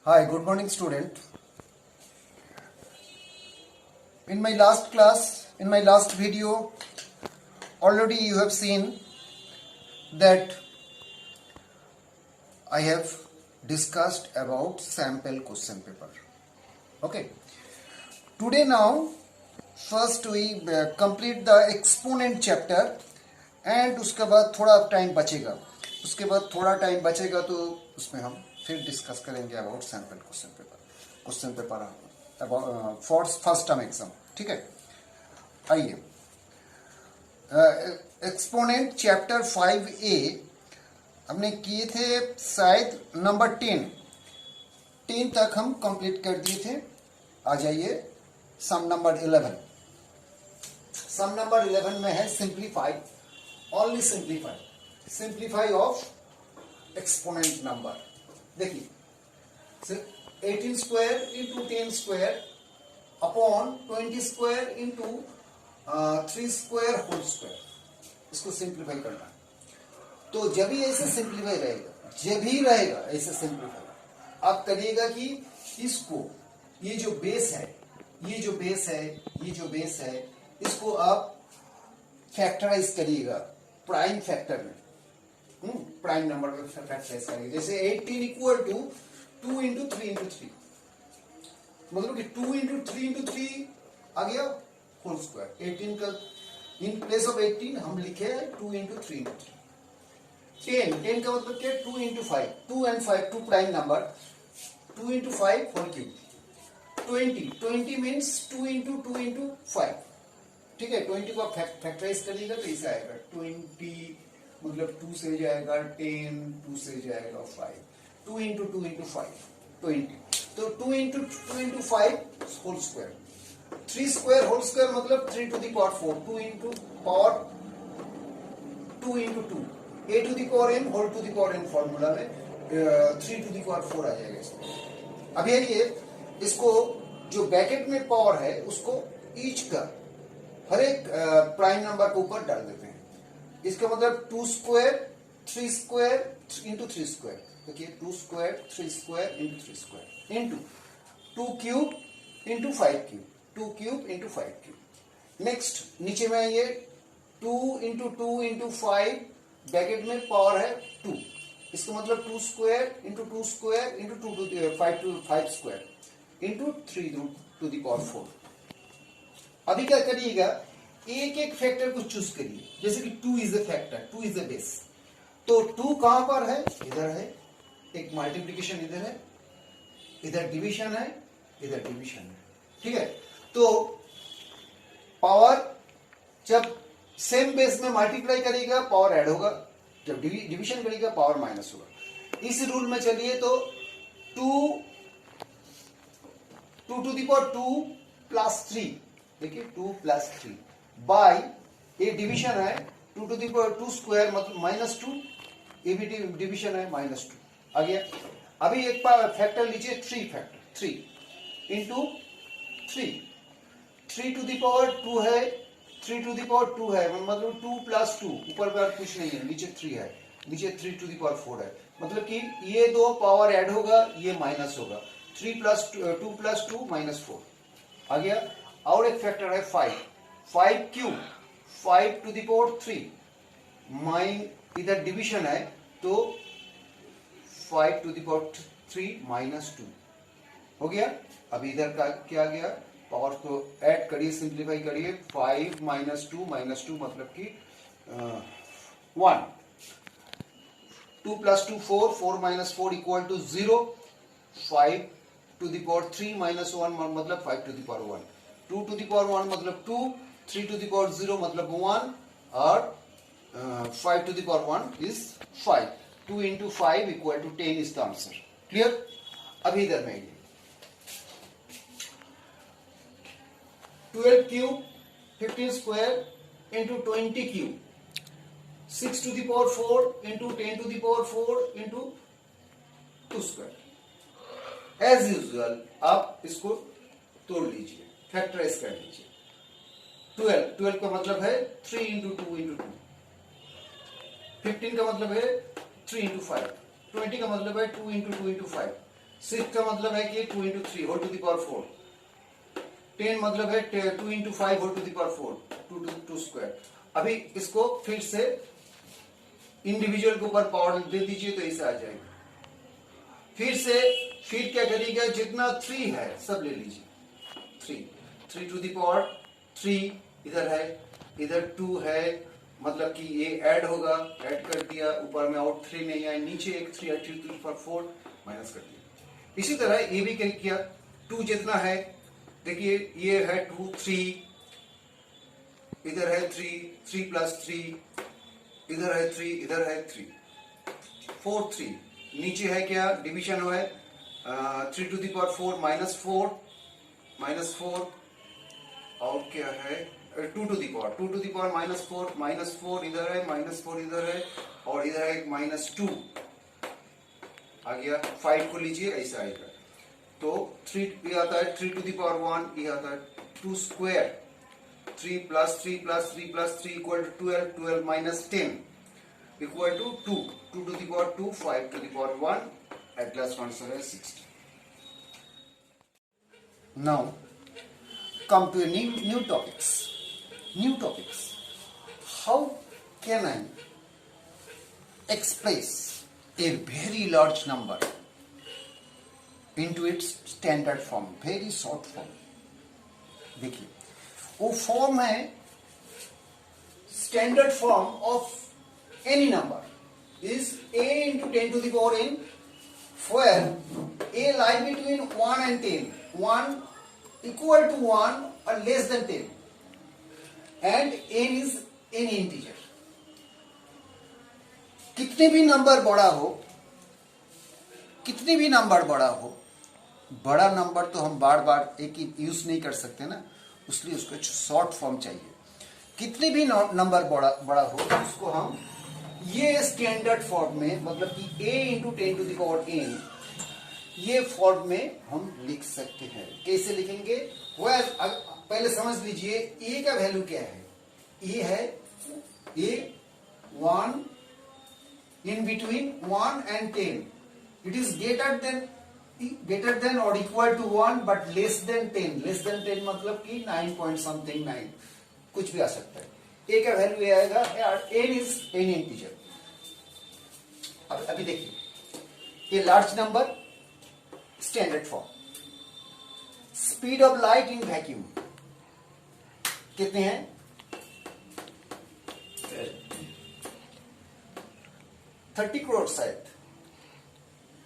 Hi, good morning, student. In my last class, in my last video, already you have seen that I have discussed about sample question paper. Okay. Today now, first we complete the exponent chapter and उसके बाद थोड़ा time बचेगा. उसके बाद थोड़ा time बचेगा तो उसमें हम फिर डिस्कस करेंगे about sample question paper about for first term exam. ठीक है, आइए एक्सपोनेंट चैप्टर 5A हमने किए थे शायद नंबर 10 तक हम कंप्लीट कर दिए थे. आ जाइए सम नंबर 11. सम नंबर 11 में है simplify, only simplify of exponent number. देखिए 18 square into 10 square upon 20 square into 3 square whole square, इसको सिंप्लीफाई करना है. तो जब भी ऐसे सिंप्लीफाई रहेगा, जब भी रहेगा ऐसे सिंप्लीफाई, आप करिएगा कि इसको ये जो बेस है इसको आप फैक्टराइज करिएगा प्राइम फैक्टर में, प्राइम नंबर में फैक्टराइज करेंगे. जैसे 18 इक्वल टू 2 इंटू 3 इंटू 3, मतलब कि 2 इंटू 3 इंटू 3 आ गया होल स्क्वायर. 18 का इन प्लेस ऑफ 18 हम लिखे 2 इंटू 3 इंटू 3. 10 का मतलब क्या, 2 into 5, 2 and 5 2 prime number, 2 into 5 whole cube. 20 means 2 into 5. ठीक है, 20 को आप फैक्टराइज करिएगा तो ऐसा आएगा 20, मतलब 2 से जाएगा 10, 2 से जाएगा 5, 2 इंटू 5 20. तो 2 into 5 whole square. 3 square whole square मतलब 3 to the power 4, 2 into power 2 into 2, a to the power n whole to the power n formula में 3 टू द पावर 4 आ जाएगा इसमें. अब ये इसको जो ब्रैकेट में पावर है उसको ईच का हर एक प्राइम नंबर के ऊपर डाल देते हैं. इसका मतलब 2 स्क्वायर 3 स्क्वायर इंटू 3 स्क्वायर. देखिए 2 square 3 square into 3 square into 2 cube into 5 cube, 2 cube into 5 cube. Next नीचे में ये 2 इंटू 5 ब्रैकेट में पावर है 2, इसका मतलब 2 square into 2 square into 2 to 5 square into 3 to the power 4. अभी क्या करिएगा, एक एक फैक्टर को चूज करिए. जैसे कि 2 is a factor, 2 is a base. तो 2 कहां पर है, इधर है. एक मल्टीप्लिकेशन इधर है, इधर डिवीजन है, इधर डिवीजन है. ठीक है, तो पावर जब सेम बेस में मल्टीप्लाई करेगा पावर ऐड होगा, जब डिवीजन करेगा पावर माइनस होगा. इस रूल में चलिए तो 2 टू द पावर 2 प्लस 3, देखिए 2 प्लस 3 बाय ये डिवीजन है 2 टू द पावर 2 स्क्वायर मतलब -2, ये भी डिवीजन है -2 आ गया. अभी एक फैक्टर लीजिए 3 इंटू 3 टू द पावर 2 है, 3 टू द पावर 2 है मतलब 2 प्लस 2, ऊपर पर कुछ नहीं है, नीचे 3 है, नीचे 3 टू द पावर 4 है. मतलब कि ये दो पावर ऐड होगा, ये माइनस होगा. 2 प्लस 2 -4 आ गया. और एक फैक्टर है 5 क्यूब 5 टू द पावर 3 इधर डिवीजन है तो 5 टू द पावर 3 -2 हो गया. अब इधर का क्या गया, पावर को ऐड करिए, सिंप्लीफाई करिए. 5 -2 मतलब कि 1. 2 plus 2 4 minus 4 equal to 0. 5 to the power 3 -1 मतलब 5 to the power 1. 2 to the power 1 मतलब 2, 3 टू द पावर 0 मतलब 1 और 5 to the power 1 is 5. 2 into 5 equal to 10 is the answer. Clear. अभी इधर में 12 cube 15 square into 20 cube 6 to the power 4 into 10 to the power 4 into 2 square. As usual आप इसको तोड़ लीजिए, फैक्टराइज कर लीजिए. 12 का मतलब है 3 इंटू 2 इंटू 2. 15 का मतलब है 3 इंटू 5. 20 का मतलब है 2 इंटू 2 इंटू 5. 6 का मतलब है कि 2 into 3 whole to the power 4, 10 मतलब है 2 into 5 whole to the power 4, 2 square. अभी इसको फिर से इंडिविजुअल के ऊपर पावर दे दीजिए तो ऐसे आ जाएगा। फिर क्या करिएगा, जितना 3 है सब ले लीजिए, 3 टू द पावर 3 इधर है, इधर 2 है, मतलब कि ये ऐड होगा, ऐड कर दिया, ऊपर में आउट 3 नहीं आए, नीचे एक 3 है, 3 टू द पावर 4 माइनस कर दिया। इसी तरह ये भी क्या किया, 2 जितना है देखिए ये है 2 3, इधर है 3 प्लस 3, इधर है 3, इधर है 3, 4 3, नीचे है क्या डिवीजन है 3 टू द पावर 4 माइनस 4 और क्या है 2 टू द पावर माइनस 4 इधर है, माइनस 4 इधर है, और इधर है माइनस 2 आ गया। 5 को लीजिए ऐसा आएगा, तो 3 ये आता है 3 टू द पावर 1, ये आता है 2 square, 3 plus 3 plus 3 plus 3 equal to 12, 12 minus 10 equal to 2 to the power 2, 5 to the power 1, at last answer is 60. Now come to a new topics. How can I express a very large number into its standard form, very short form? देखिए वो form है standard form of any number is a into 10 to the power n, where a lie between 1 and 10, 1 equal to 1 or less than 10, and n is any integer. कितने भी number बड़ा हो, बड़ा number तो हम बार बार एक ही यूज नहीं कर सकते ना, इसलिए उसको शॉर्ट फॉर्म चाहिए। कितने भी नंबर बड़ा हो उसको हम ये स्टैंडर्ड फॉर्म में, मतलब कि a into 10 to the power n, ये फॉर्म में हम लिख सकते हैं। कैसे लिखेंगे, पहले समझ लीजिए a का वैल्यू क्या है। a है a 1 in between 1 and 10, it is greater than or equal to 1 but less than 10, मतलब कि 9 point something 9 कुछ भी आ सकता है। a का वैल्यू ये आएगा, n is any integer। अब अभी देखिए ये large number standard form, speed of light in vacuum कितने हैं, 30 करोड़ शायद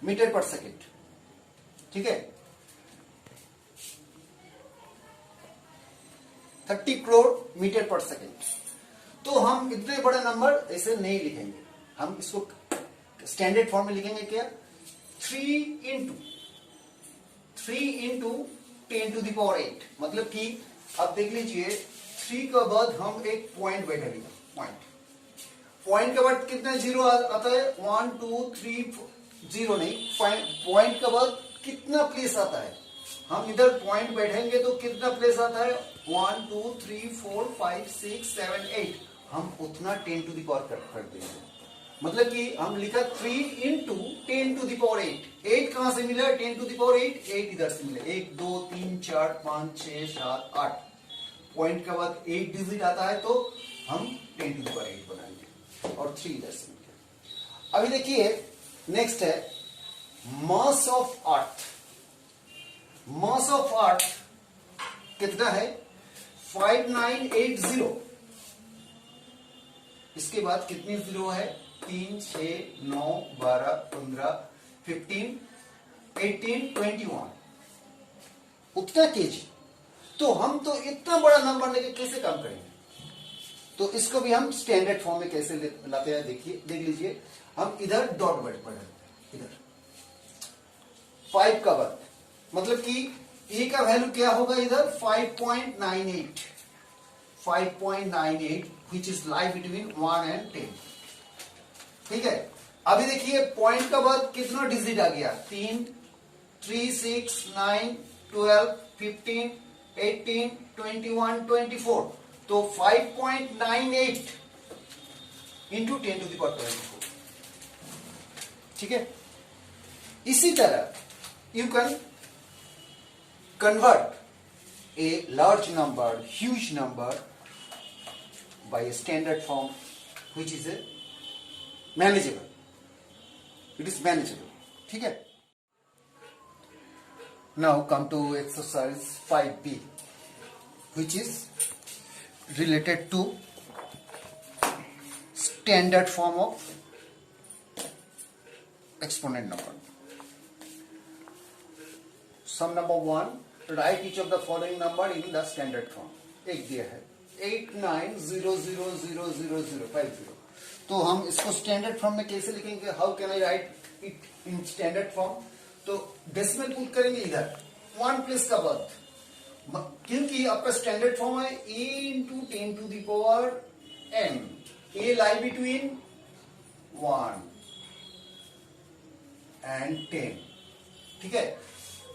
मीटर पर सेकेंड, ठीक है, 30 करोड़ मीटर पर सेकेंड। तो हम इतने बड़े नंबर ऐसे नहीं लिखेंगे, हम इसको स्टैंडर्ड फॉर्म में लिखेंगे क्या, 3 इंटू 10 टू द पावर 8, मतलब कि अब देख लीजिए 3 के बाद हम एक पॉइंट बैठेंगे, पॉइंट के बाद कितना जीरो आता है, 1 2 3 जीरो नहीं, पॉइंट के बाद कितना प्लेस आता है, हम इधर पॉइंट बैठेंगे तो कितना प्लेस आता है, 1 2 3 4 5 6 7 8, हम उतना 10 टू द पावर कर देंगे, मतलब कि हम लिखा 3 इंटू 10 टू द पावर 8, 8 कहां से मिला, 10 टू द पावर 8, 8 इधर से मिला, 1 2 3 4 5 6 7 8, पॉइंट के बाद 8 डिजिट आता है तो हम 10 टू द पावर 8 बनाएंगे, और 3 इधर से मिला। अभी देखिए नेक्स्ट है mass of earth. Mass of earth कितना है, 5980, इसके बाद कितनी जीरो है, 3 6 9 12 15 15 18 21, उतना केजी। तो हम तो इतना बड़ा नंबर लेके कैसे काम करेंगे, तो इसको भी हम स्टैंडर्ड फॉर्म में कैसे लाते हैं, देखिए देख लीजिए, हम इधर डॉट बढ़ इधर 5 का बाद, मतलब कि ए का वैल्यू क्या होगा इधर, 5.98 which is lie between 1 and 10, ठीक है। अभी देखिए पॉइंट का बाद कितना डिजिट आ गया, 3 6 9 12 15 18 21 24, तो 5.98 इंटू 10 टू द पावर 24, ठीक है। इसी तरह you can convert a large number, huge number by a standard form which is a manageable. It is manageable. ठीक है? Now come to exercise 5B, which is related to standard form of exponent number. Sum number 1, write each of the following number in the standard form. एक दिया है 89000050. तो हम इसको standard form में कैसे लिखेंगे? How can I write it in standard form? तो डेसिमल पुट करेंगे इधर 1 प्लेस का बाद, क्योंकि आपका स्टैंडर्ड फॉर्म है a into 10 to the power n. a lie between 1 and 10. ठीक है?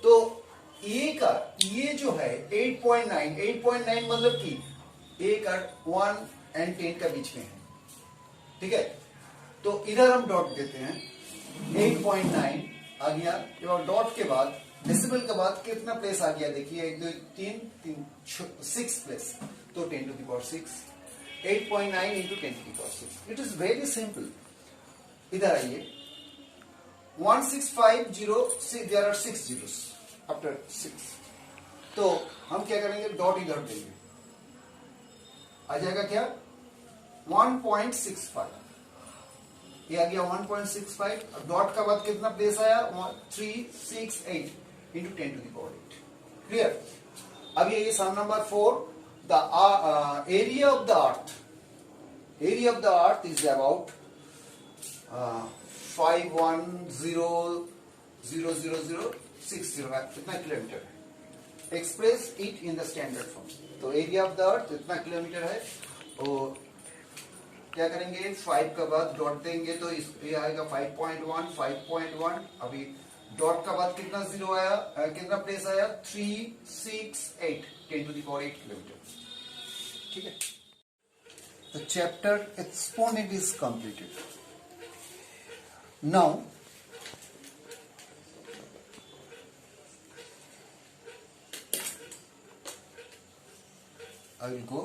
तो a का ये जो है 8.9 मतलब कि a का 1 एंड 10 का बीच में है. ठीक है? तो इधर हम डॉट देते हैं 8.9 आ गया. और डॉट के बाद डेसिमल के बाद कितना प्लेस आ गया? देखिए 1 2 3 6 प्लेस. तो 10 to the power 6. 8.9 into 10 to the power 6. It is very simple. इधर आइए 1650. There are 6 zeros after 6. तो हम क्या करेंगे? डॉट इधर देंगे. आ जाएगा क्या? 1.65. ये आ गया 1.65. अब डॉट का बाद कितना प्लेस आया? 368 into 10 to the power 8. Clear? अब ये sum number 4. The area of the earth. Area of the earth is about 51000060. कितना किलोमीटर है? Express it in the standard form. तो एरिया ऑफ द अर्थ इतना किलोमीटर है. और क्या करेंगे? 5 का बाद डॉट देंगे तो ये आएगा 5.1. अभी डॉट का बाद कितना जीरो आया? कितना प्लेस आया? 368 10 टू द पावर 8 किलोमीटर. ठीक है? The chapter exponent is completed. Now I will go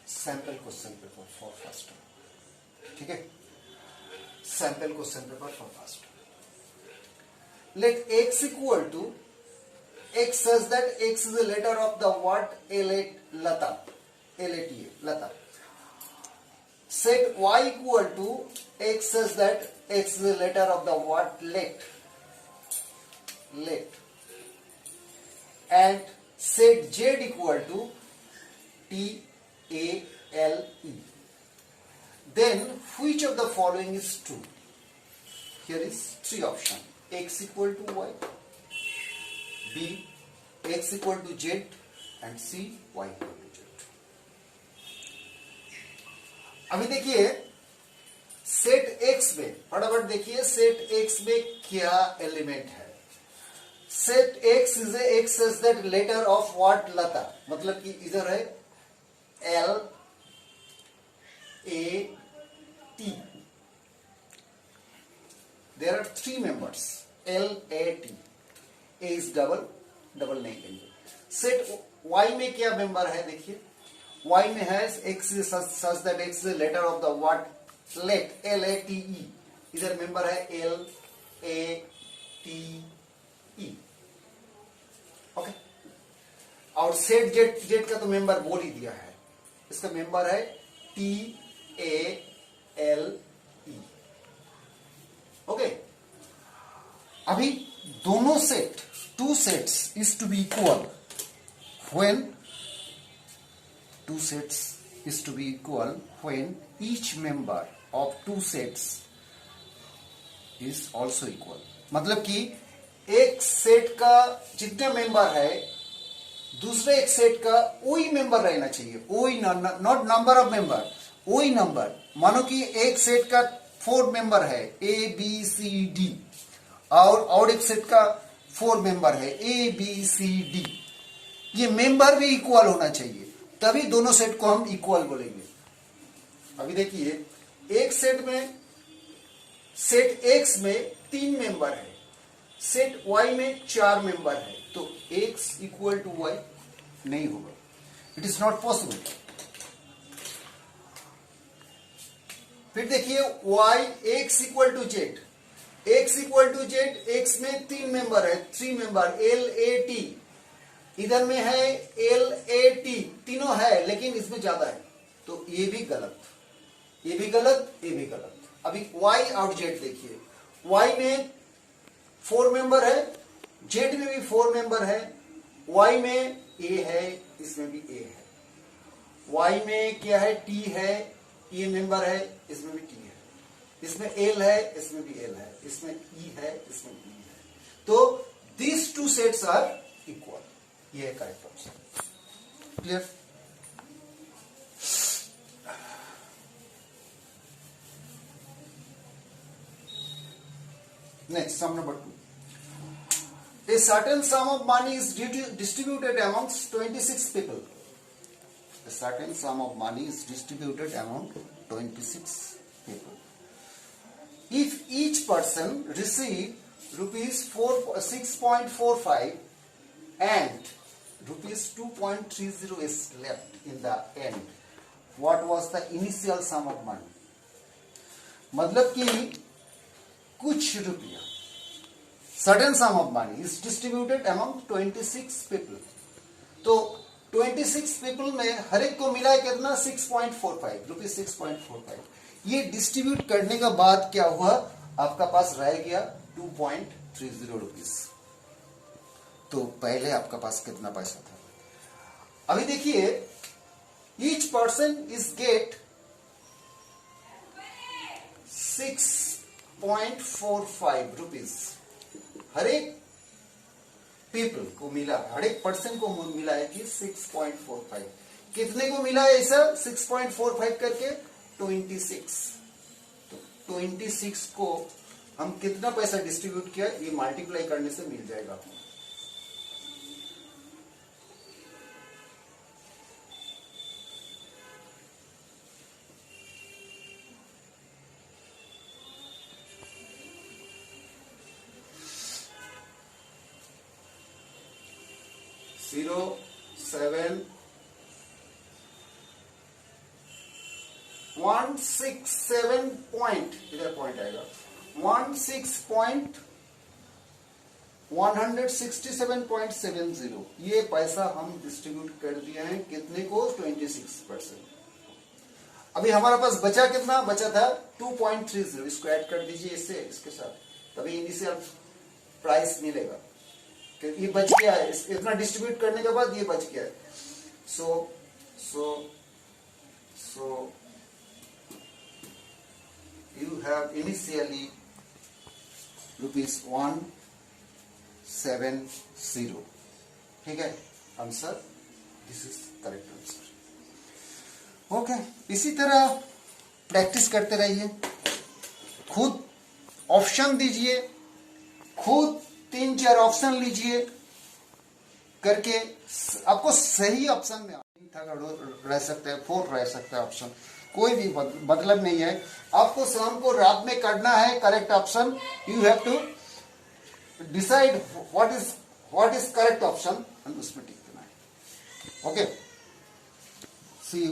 sample question paper for first term. ठीक है? Sample question paper for first term. Let x equal to x such that x is the letter of the word Lata. Lata. Set y equal to x such that x is the letter of the word let. And set z equal to TALE. Then which of the following is true? Here is 3 options. X equal to y, B x equal to z, and C y equal to z. अभी देखिए set x में, फटाफट देखिए set x में क्या element है. Set x is x is that letter of what? लता. मतलब कि इधर है LAT. There are 3 members. LAT. A is double नहीं लेंगे. सेट y में क्या मेंबर है? देखिए y में है x such that x is the letter of the word let. LATE. इधर मेंबर है LATE. ओके? और सेट जेड का तो मेंबर बोल ही दिया है. इसका मेंबर है TALE. ओके? अभी दोनों set, 2 sets is to be equal when each member of 2 sets is also equal. मतलब कि एक सेट का जितने मेंबर है दूसरे एक सेट का वही मेंबर रहना चाहिए. वही, नॉट नंबर ऑफ मेंबर, वही नंबर. मानो कि एक सेट का 4 मेंबर है ABCD और एक सेट का 4 मेंबर है ABCD. ये मेंबर भी इक्वल होना चाहिए, तभी दोनों सेट को हम इक्वल बोलेंगे. अभी देखिए एक सेट में, सेट X में 3 मेंबर है. सेट y में 4 मेंबर है तो x इक्वल टू y नहीं होगा, इट इज नॉट पॉसिबल। फिर देखिए y x equal to Z, x equal to Z, x में 3 मेंबर है, 3 मेंबर L A T, इधर में है L A T, तीनों है लेकिन इसमें ज्यादा है तो ये भी गलत, ये भी गलत, ये भी गलत। अभी y और z देखिए, y में 4 मेंबर है, z में भी 4 मेंबर है, y में a है, इसमें भी a है, y में क्या है t है, e मेंबर है, इसमें भी t है, इसमें l है, इसमें भी l है, इसमें e है, इसमें e है, तो these two sets are equal, ये है correct option. Clear? Next, sum number 2. A certain sum of money is distributed amongst 26 people. A certain sum of money is distributed among 26 people. If each person receive rupees 6.45 and rupees 2.30 is left in the end, what was the initial sum of money? मतलब कि कुछ रुपया, certain sum of money is distributed among 26 people. तो 26 people में हर एक को मिला है कितना? 6.45 रुपीज, 6.45। ये डिस्ट्रीब्यूट करने के बाद क्या हुआ, आपका पास रह गया 2.30 रुपीज। तो पहले आपका पास कितना पैसा था? अभी देखिए, each person is get 6.45 rupees, हर एक पीपल को मिला, हर एक पर्सन को मिला है कि 6.45। कितने को मिला है ऐसा 6.45 करके? 26। तो 26 को हम कितना पैसा डिस्ट्रीब्यूट किया, ये मल्टीप्लाई करने से मिल जाएगा। जीरो 7 167 पॉइंट, इधर पॉइंट आएगा, 167.70, ये पैसा हम डिस्ट्रीब्यूट कर दिया है कितने को? 26%। अभी हमारा पास बचा कितना? बचा था 2.30, इसको ऐड कर दीजिए इससे, इसके साथ, तभी इनिशियल प्राइस मिलेगा। ये बच गया है, इतना डिस्ट्रीब्यूट करने के बाद ये बच गया है। So you have initially ₹170। ठीक है, answer, this is correct answer. Okay, इसी तरह प्रैक्टिस करते रहिए, खुद ऑप्शन दीजिए, खुद 3-4 ऑप्शन लीजिए, करके आपको सही ऑप्शन में रह सकता है, 4 रह सकता है ऑप्शन, कोई भी मतलब नहीं है। आपको शाम को रात में करना है correct option, you have to decide what is correct option, उसमें टिक देना है। Okay, see you.